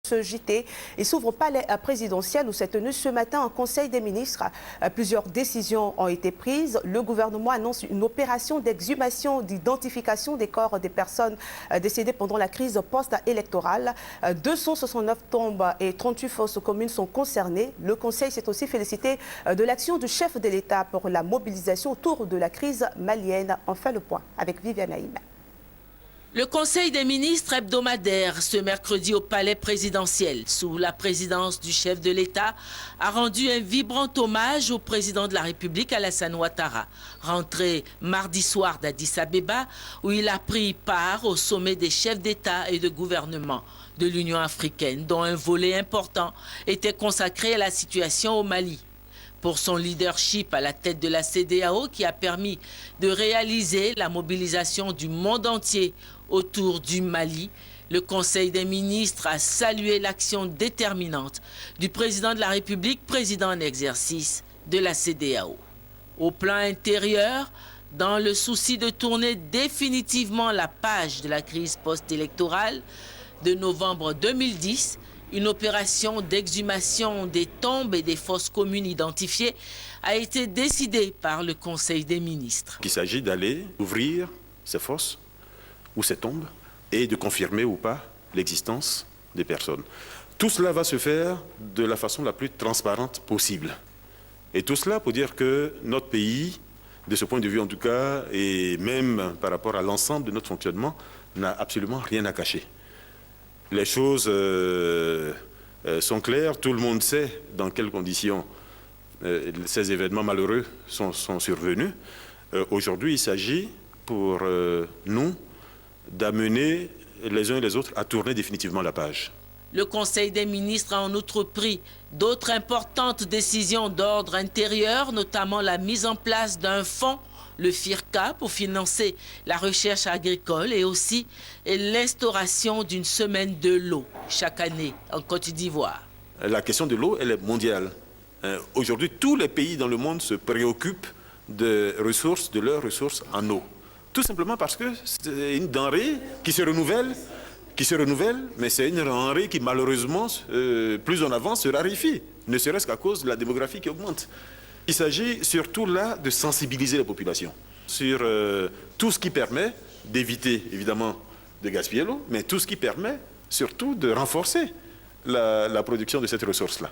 Ce JT et s'ouvre au palais présidentiel où s'est tenu ce matin un conseil des ministres. Plusieurs décisions ont été prises. Le gouvernement annonce une opération d'exhumation, d'identification des corps des personnes décédées pendant la crise post-électorale. 269 tombes et 38 fosses communes sont concernées. Le conseil s'est aussi félicité de l'action du chef de l'État pour la mobilisation autour de la crise malienne. On fait le point avec Viviane Haïm. Le Conseil des ministres hebdomadaire ce mercredi au palais présidentiel, sous la présidence du chef de l'État, a rendu un vibrant hommage au président de la République, Alassane Ouattara, rentré mardi soir d'Addis Abeba, où il a pris part au sommet des chefs d'État et de gouvernement de l'Union africaine, dont un volet important était consacré à la situation au Mali. Pour son leadership à la tête de la CEDEAO qui a permis de réaliser la mobilisation du monde entier autour du Mali, le Conseil des ministres a salué l'action déterminante du président de la République, président en exercice de la CEDEAO. Au plan intérieur, dans le souci de tourner définitivement la page de la crise post-électorale de novembre 2010, une opération d'exhumation des tombes et des fosses communes identifiées a été décidée par le Conseil des ministres. Il s'agit d'aller ouvrir ces fosses ou ces tombes et de confirmer ou pas l'existence des personnes. Tout cela va se faire de la façon la plus transparente possible. Et tout cela pour dire que notre pays, de ce point de vue en tout cas, et même par rapport à l'ensemble de notre fonctionnement, n'a absolument rien à cacher. Les choses sont claires, tout le monde sait dans quelles conditions ces événements malheureux sont survenus. Aujourd'hui, il s'agit pour nous d'amener les uns et les autres à tourner définitivement la page. Le Conseil des ministres a en outre pris d'autres importantes décisions d'ordre intérieur, notamment la mise en place d'un fonds, le FIRCA, pour financer la recherche agricole et aussi l'instauration d'une semaine de l'eau chaque année en Côte d'Ivoire. La question de l'eau, elle est mondiale. Aujourd'hui, tous les pays dans le monde se préoccupent de leurs ressources en eau. Tout simplement parce que c'est une denrée qui se renouvelle, mais c'est une denrée qui malheureusement, plus on avance, se raréfie, ne serait-ce qu'à cause de la démographie qui augmente. Il s'agit surtout là de sensibiliser la population sur tout ce qui permet d'éviter évidemment de gaspiller l'eau, mais tout ce qui permet surtout de renforcer la production de cette ressource-là.